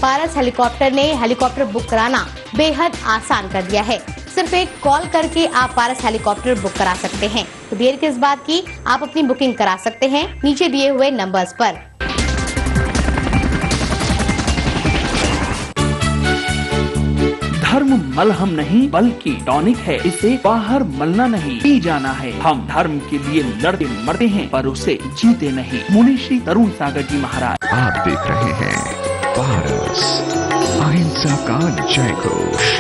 पारस helicopter ने helicopter book कराना बेहद आसान कर दिया है। सिर्फ एक कॉल करके आप पारस हेलीकॉप्टर बुक करा सकते हैं। तो देर किस बात की, आप अपनी बुकिंग करा सकते हैं नीचे दिए हुए नंबर्स पर। धर्म मलहम नहीं बल्कि टॉनिक है, इसे बाहर मलना नहीं पी जाना है। हम धर्म के लिए लड़ते मरते हैं पर उसे जीते नहीं। मुनि श्री तरुण सागर जी महाराज। आप देख रहे हैं पारस, अहिंसा का जय घोष।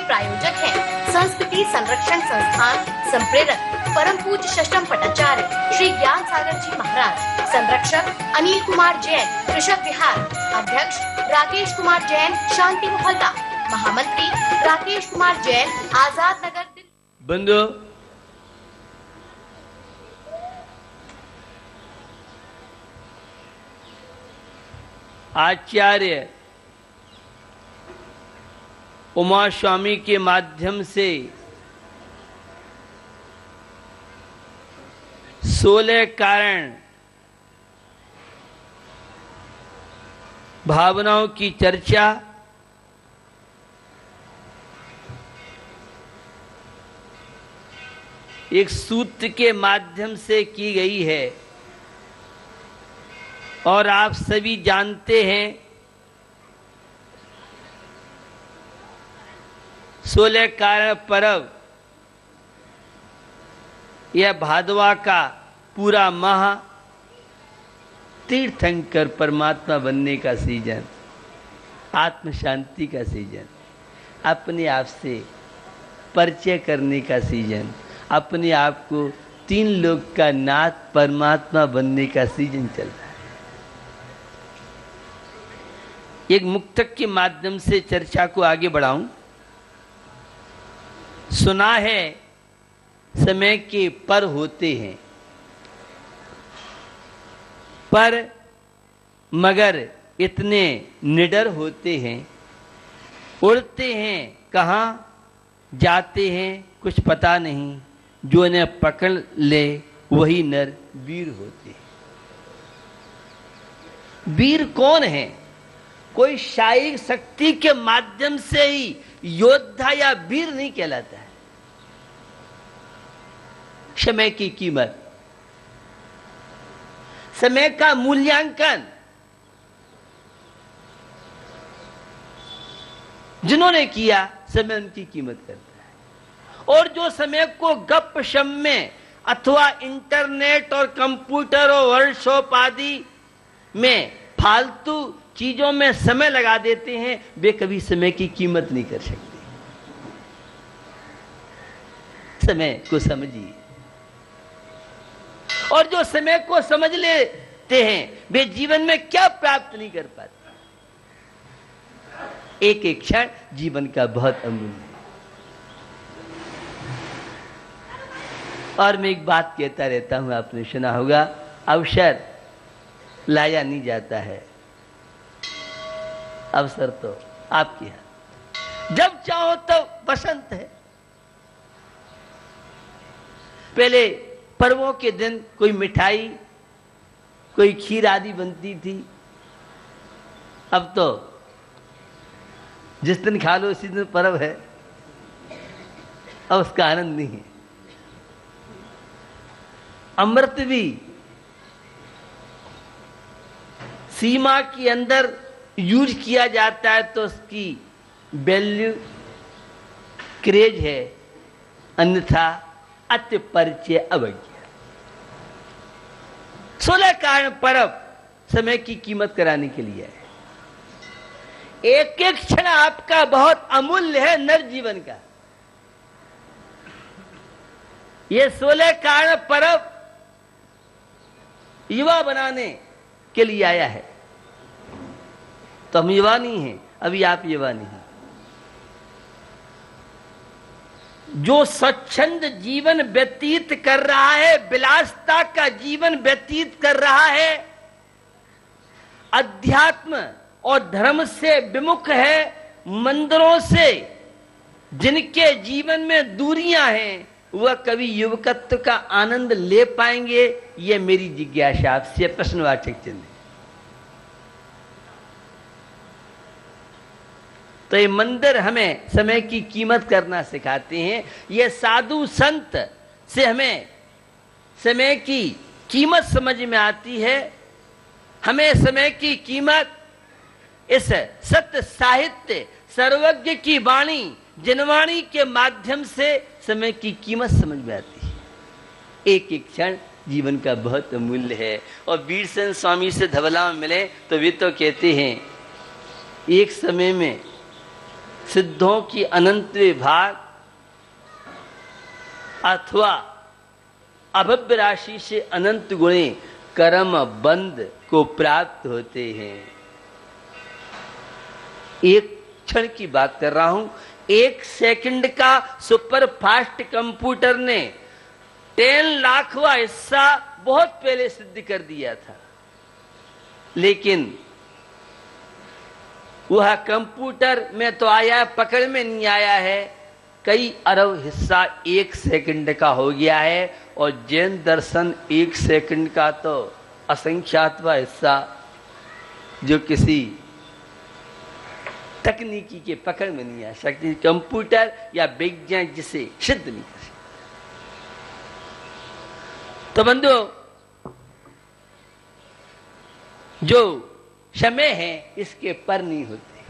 प्रायोजक हैं संस्कृति संरक्षण संस्थान, संप्रेरक परम पूज्य षष्ठम पटाचार्य श्री ज्ञान सागर जी महाराज, संरक्षक अनिल कुमार जैन, कृषक विहार, अध्यक्ष राकेश कुमार जैन, शांति मोहल्ला, महामंत्री राकेश कुमार जैन, आजाद नगर। बंधु, आचार्य उमा स्वामी के माध्यम से 16 कारण भावनाओं की चर्चा एक सूत्र के माध्यम से की गई है और आप सभी जानते हैं 16 कारण पर्व यह भादवा का पूरा माह तीर्थंकर परमात्मा बनने का सीजन, आत्म शांति का सीजन, अपने आप से परिचय करने का सीजन, अपने आप को 3 लोक का नाथ परमात्मा बनने का सीजन चल रहा है। एक मुक्तक के माध्यम से चर्चा को आगे बढ़ाऊं। सुना है समय के पर होते हैं, पर मगर इतने निडर होते हैं, उड़ते हैं कहाँ जाते हैं कुछ पता नहीं, जो इन्हें पकड़ ले वही नर वीर होते हैं। वीर कौन है? कोई शारीरिक शक्ति के माध्यम से ही योद्धा या वीर नहीं कहलाता है। समय की कीमत, समय का मूल्यांकन जिन्होंने किया, समय उनकी कीमत करता है। और जो समय को गप शप में अथवा इंटरनेट और कंप्यूटर और वर्कशॉप आदि में फालतू चीजों में समय लगा देते हैं, वे कभी समय की कीमत नहीं कर सकते। समय को समझिए, और जो समय को समझ लेते हैं वे जीवन में क्या प्राप्त नहीं कर पाते। एक एक क्षण जीवन का बहुत अमूल्य है। और मैं एक बात कहता रहता हूं, आपने सुना होगा, अवसर लाया नहीं जाता है, अवसर तो आपके हाथ। जब चाहो तो बसंत है। पहले पर्वों के दिन कोई मिठाई, कोई खीर आदि बनती थी। अब तो जिस दिन खा लो उसी दिन पर्व है। अब उसका आनंद नहीं है। अमृत भी सीमा के अंदर यूज किया जाता है तो उसकी वैल्यू क्रेज है, अन्यथा अति परिचय अवज्ञा। 16 कारण पर्व समय की कीमत कराने के लिए है। एक एक क्षण आपका बहुत अमूल्य है नर जीवन का। ये 16 कारण पर्व युवा बनाने के लिए आया है। तो हम युवा नहीं हैं, अभी आप युवा नहीं हैं। जो स्वच्छंद जीवन व्यतीत कर रहा है, विलासता का जीवन व्यतीत कर रहा है, अध्यात्म और धर्म से विमुख है, मंदिरों से जिनके जीवन में दूरियां हैं, वह कभी युवकत्व का आनंद ले पाएंगे? यह मेरी जिज्ञासा आपसे प्रश्नवाचक चिन्ह है। तो ये मंदिर हमें समय की कीमत करना सिखाते हैं। ये साधु संत से हमें समय की कीमत समझ में आती है। हमें समय की कीमत इस सत्य साहित्य सर्वज्ञ की वाणी जनवाणी के माध्यम से समय की कीमत समझ में आती है। एक एक क्षण जीवन का बहुत अमूल्य है। और वीरसेन स्वामी से धवला में मिले तो वे तो कहते हैं, एक समय में सिद्धों की अनंत विभाग अथवा अभव्य राशि से अनंत गुणे कर्म बंध को प्राप्त होते हैं। एक क्षण की बात कर रहा हूं। 1 सेकंड का सुपर फास्ट कंप्यूटर ने 10 लाखवां हिस्सा बहुत पहले सिद्ध कर दिया था, लेकिन वह कंप्यूटर में तो आया, पकड़ में नहीं आया है। कई अरब हिस्सा 1 सेकंड का हो गया है। और जैन दर्शन 1 सेकंड का तो असंख्यातवा हिस्सा जो किसी तकनीकी के पकड़ में नहीं आ सकती, कंप्यूटर या विज्ञान जिसे सिद्ध नहीं कर सकते। तो बंधुओं, जो समय है इसके पर नहीं होते,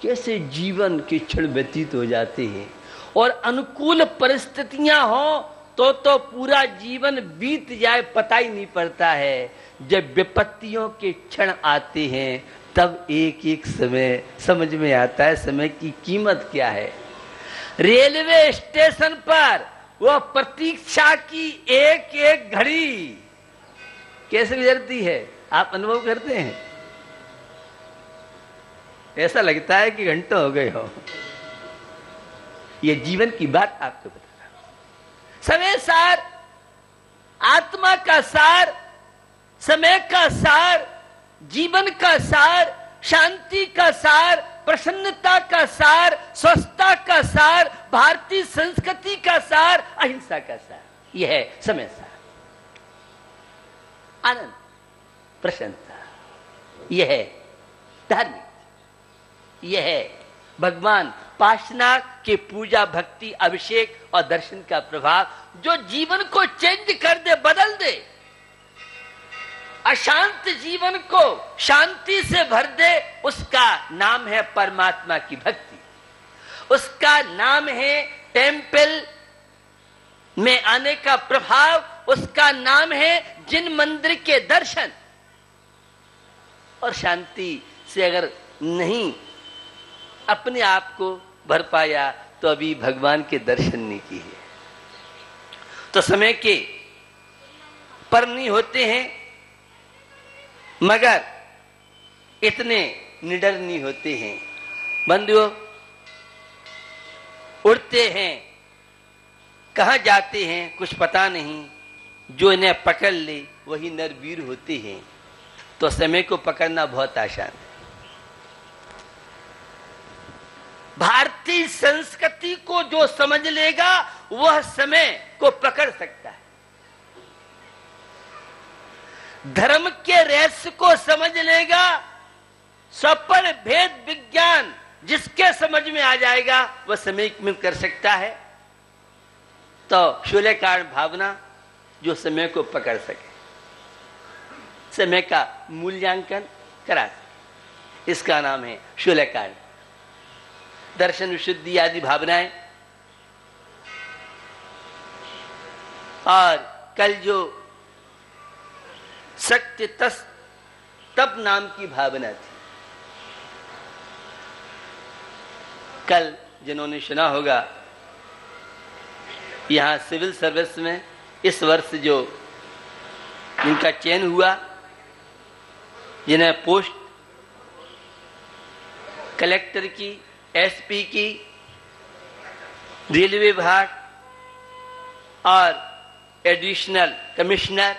कैसे जीवन के क्षण व्यतीत हो जाते हैं। और अनुकूल परिस्थितियां हो तो पूरा जीवन बीत जाए पता ही नहीं पड़ता है। जब विपत्तियों के क्षण आते हैं तब एक एक समय समझ में आता है समय की कीमत क्या है। रेलवे स्टेशन पर वह प्रतीक्षा की एक एक घड़ी कैसे गुजरती है, आप अनुभव करते हैं? ऐसा लगता है कि घंटों हो गए हो। यह जीवन की बात आपको बता रहा हूं। समय सार, आत्मा का सार, समय का सार, जीवन का सार, शांति का सार, प्रसन्नता का सार, स्वस्थता का सार, भारतीय संस्कृति का सार, अहिंसा का सार, यह है समय सार। आनंद, प्रसन्नता, यह है धार्मिक, यह है भगवान पाशनाथ के पूजा भक्ति अभिषेक और दर्शन का प्रभाव जो जीवन को चेंज कर दे, बदल दे। अशांत जीवन को शांति से भर दे, उसका नाम है परमात्मा की भक्ति, उसका नाम है टेंपल में आने का प्रभाव, उसका नाम है जिन मंदिर के दर्शन। और शांति से अगर नहीं अपने आप को भर पाया तो अभी भगवान के दर्शन नहीं किए। तो समय के पर नहीं होते हैं, मगर इतने निडर नहीं होते हैं। बंधुओं, उड़ते हैं, कहां जाते हैं कुछ पता नहीं, जो इन्हें पकड़ ले वही नरवीर होते हैं। तो समय को पकड़ना बहुत आसान है। भारतीय संस्कृति को जो समझ लेगा वह समय को पकड़ सकता है। धर्म के रहस्य को समझ लेगा, सफल भेद विज्ञान जिसके समझ में आ जाएगा वह समय में कर सकता है। तो शूल्य कारण भावना जो समय को पकड़ सके, समय का मूल्यांकन करा सके, इसका नाम है शूल्य कारण। दर्शन विशुद्धि आदि भावनाएं, और कल जो सत्य तप नाम की भावना थी, कल जिन्होंने सुना होगा यहां सिविल सर्विस में इस वर्ष जो जिनका चयन हुआ, जिन्हें पोस्ट कलेक्टर की, एसपी की रेलवे विभाग और एडिशनल कमिश्नर,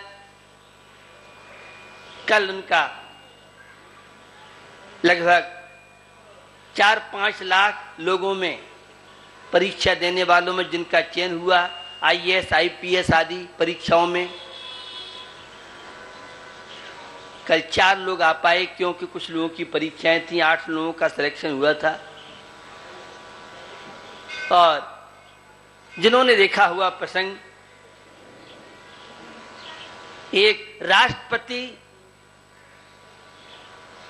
कल उनका लगभग 4-5 लाख लोगों में, परीक्षा देने वालों में जिनका चयन हुआ IAS IPS आदि परीक्षाओं में, कल 4 लोग आ पाए क्योंकि कुछ लोगों की परीक्षाएं थी। 8 लोगों का सिलेक्शन हुआ था। और जिन्होंने देखा हुआ प्रसंग, एक राष्ट्रपति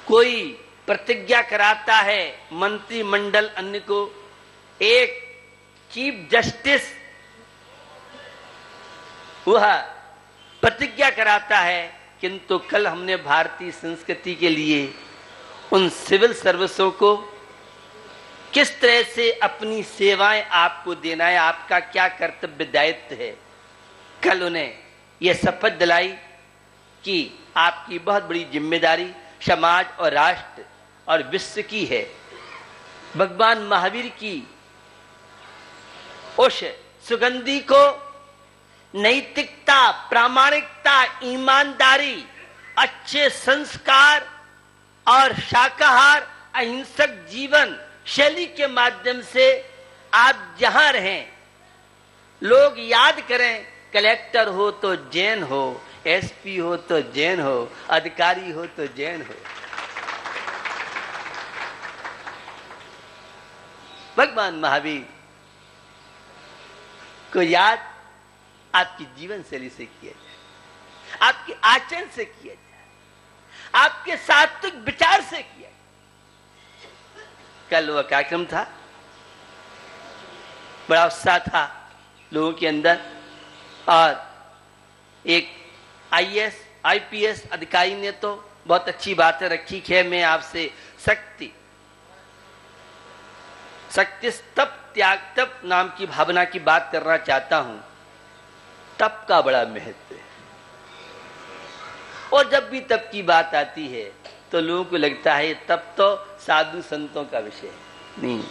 कोई प्रतिज्ञा कराता है मंत्रिमंडल अन्य को, एक चीफ जस्टिस वह प्रतिज्ञा कराता है, किंतु कल हमने भारतीय संस्कृति के लिए उन सिविल सर्विसों को किस तरह से अपनी सेवाएं आपको देना है, आपका क्या कर्तव्य दायित्व है, कल उन्हें यह शपथ दिलाई कि आपकी बहुत बड़ी जिम्मेदारी समाज और राष्ट्र और विश्व की है। भगवान महावीर की उस सुगंधी को नैतिकता, प्रामाणिकता, ईमानदारी, अच्छे संस्कार और शाकाहार अहिंसक जीवन शैली के माध्यम से आप जहां रहें लोग याद करें। कलेक्टर हो तो जैन हो, SP हो तो जैन हो, अधिकारी हो तो जैन हो। भगवान महावीर को याद आपकी जीवन शैली से किया जाए, आपके आचरण से किया जाए, आपके सात्विक विचार से किया जाए। कल वह कार्यक्रम था, बड़ा उत्साह था लोगों के अंदर, और एक IAS IPS अधिकारी ने तो बहुत अच्छी बातें रखी है। मैं आपसे शक्ति तप त्याग तप नाम की भावना की बात करना चाहता हूं। तप का बड़ा महत्व है, और जब भी तप की बात आती है तो लोगों को लगता है तप तो साधु संतों का विषय है। नहीं,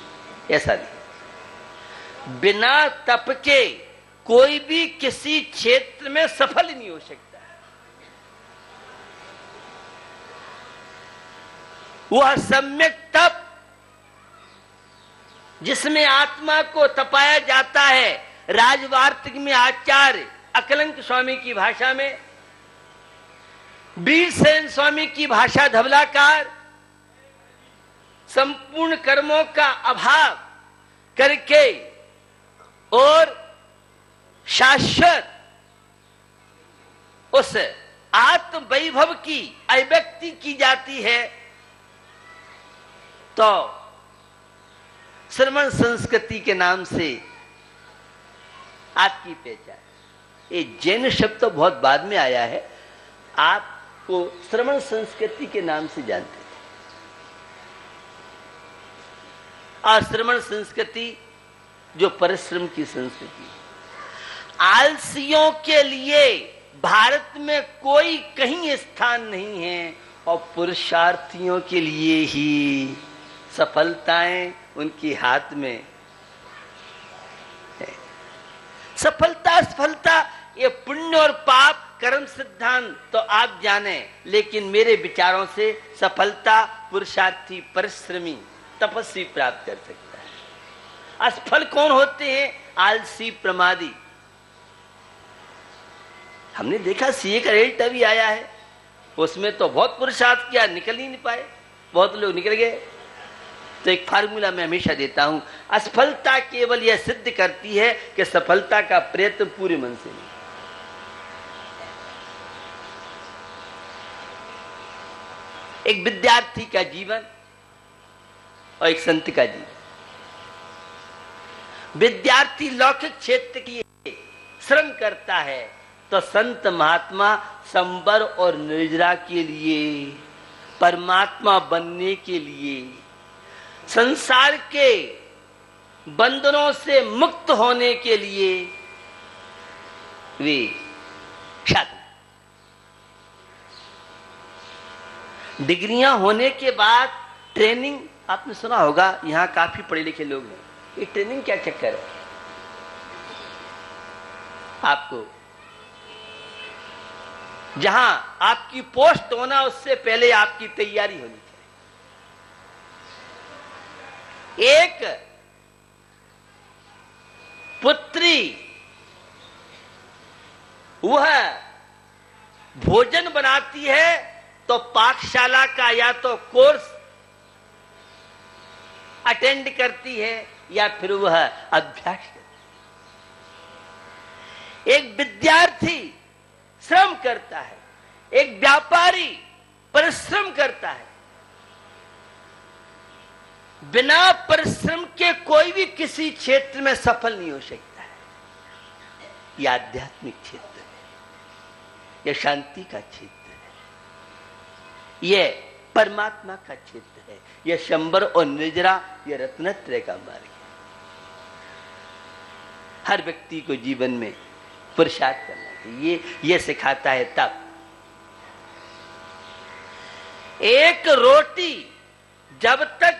ऐसा नहीं। बिना तप के कोई भी किसी क्षेत्र में सफल नहीं हो सकता। वह सम्यक तप जिसमें आत्मा को तपाया जाता है, राजवार्तिक में आचार्य अकलंक स्वामी की भाषा में, वीरसेन स्वामी की भाषा धवलाकार, संपूर्ण कर्मों का अभाव करके और शाश्वत उस आत्म वैभव की अभिव्यक्ति की जाती है, तो श्रमण संस्कृति के नाम से आपकी पहचान। ये जैन शब्द तो बहुत बाद में आया है, आपको श्रमण संस्कृति के नाम से जानते थे। और श्रमण संस्कृति जो परिश्रम की संस्कृति, आलसियों के लिए भारत में कोई कहीं स्थान नहीं है, और पुरुषार्थियों के लिए ही सफलताएं उनके हाथ में है। सफलता ये पुण्य और पाप कर्म सिद्धांत तो आप जाने, लेकिन मेरे विचारों से सफलता पुरुषार्थी, परिश्रमी, तपस्वी प्राप्त कर सकता है। असफल कौन होते हैं? आलसी, प्रमादी। हमने देखा CA का रिजल्ट अभी आया है, उसमें तो बहुत पुरुषार्थ किया, निकल ही नहीं पाए, बहुत लोग निकल गए। तो एक फार्मूला मैं हमेशा देता हूं, असफलता केवल यह सिद्ध करती है कि सफलता का प्रयत्न पूरे मन से नहीं। एक विद्यार्थी का जीवन और एक संत का जीवन। विद्यार्थी लौकिक क्षेत्र की श्रम करता है, तो संत महात्मा संबर और निर्जरा के लिए, परमात्मा बनने के लिए, संसार के बंधनों से मुक्त होने के लिए वे छात्र। डिग्रियां होने के बाद ट्रेनिंग, आपने सुना होगा, यहां काफी पढ़े लिखे लोग हैं, ये ट्रेनिंग क्या चक्कर है? आपको जहां आपकी पोस्ट होना उससे पहले आपकी तैयारी होनी चाहिए। एक पुत्री वह भोजन बनाती है तो पाठशाला का या तो कोर्स अटेंड करती है या फिर वह अभ्यास करती है। एक विद्यार्थी श्रम करता है, एक व्यापारी परिश्रम करता है। बिना परिश्रम के कोई भी किसी क्षेत्र में सफल नहीं हो सकता है। यह आध्यात्मिक क्षेत्र है, यह शांति का क्षेत्र है, यह परमात्मा का क्षेत्र है, यह शंबर और निर्जरा, यह रत्नत्रय का मार्ग है। हर व्यक्ति को जीवन में पुरुषार्थ करना चाहिए, यह सिखाता है तप। एक रोटी जब तक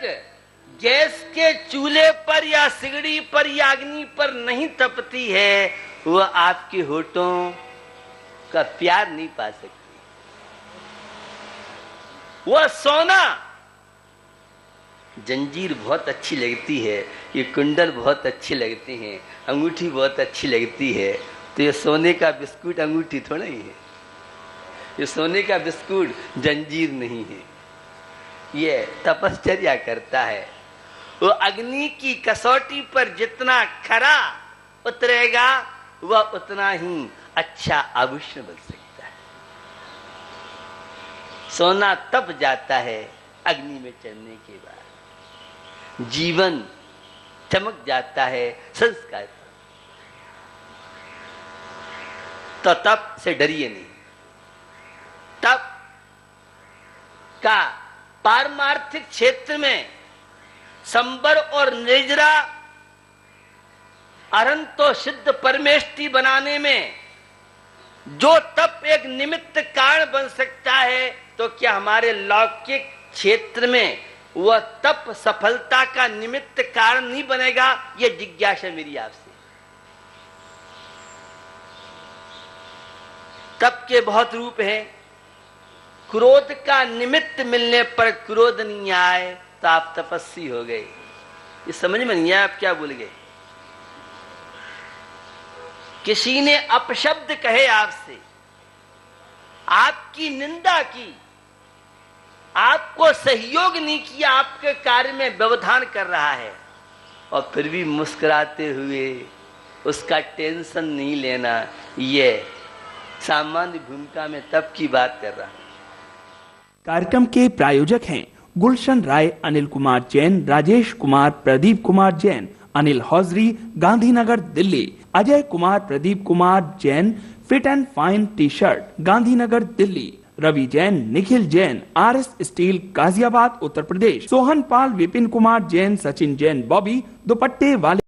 गैस के चूल्हे पर या सिगड़ी पर या अग्नि पर नहीं तपती है, वह आपके होठों का प्यार नहीं पा सकती। वह सोना, जंजीर बहुत अच्छी लगती है, ये कुंडल बहुत अच्छे लगते हैं, अंगूठी बहुत अच्छी लगती है, तो ये सोने का बिस्कुट अंगूठी थोड़ा ही है, ये सोने का बिस्कुट जंजीर नहीं है। ये तपश्चर्या करता है। वो अग्नि की कसौटी पर जितना खरा उतरेगा वह उतना ही अच्छा आभूषण बन सकता है। सोना तप जाता है अग्नि में चढ़ने के बाद, जीवन चमक जाता है संस्कार। तो तप से डरिए नहीं। तप का पारमार्थिक क्षेत्र में संबर और निर्जरा अरंतो सिद्ध परमेष्टि बनाने में जो तप एक निमित्त कारण बन सकता है, तो क्या हमारे लौकिक क्षेत्र में वह तप सफलता का निमित्त कारण नहीं बनेगा? यह जिज्ञासा मेरी आपसे। तप के बहुत रूप हैं। क्रोध का निमित्त मिलने पर क्रोध नहीं आए तो आप तपस्वी हो गए। ये समझ में नहीं आया आप क्या बोल गए? किसी ने अपशब्द कहे आपसे, आपकी निंदा की, आपको सहयोग नहीं किया, आपके कार्य में व्यवधान कर रहा है, और फिर भी मुस्कुराते हुए उसका टेंशन नहीं लेना, ये सामान्य भूमिका में तप की बात कर रहा है। कार्यक्रम के प्रायोजक हैं Gulshan Rai, Anil Kumar Jain, Rajesh Kumar, Pradeep Kumar Jain, Anil hosiery, Gandhinagar Delhi, Ajay Kumar, Pradeep Kumar Jain, fit and fine T shirt, Gandhinagar Delhi, Ravi Jain, Nikhil Jain, RS steel, Ghaziabad Uttar Pradesh, Sohan Pal, Vipin Kumar Jain, Sachin Jain, Bobby, दुपट्टे वाले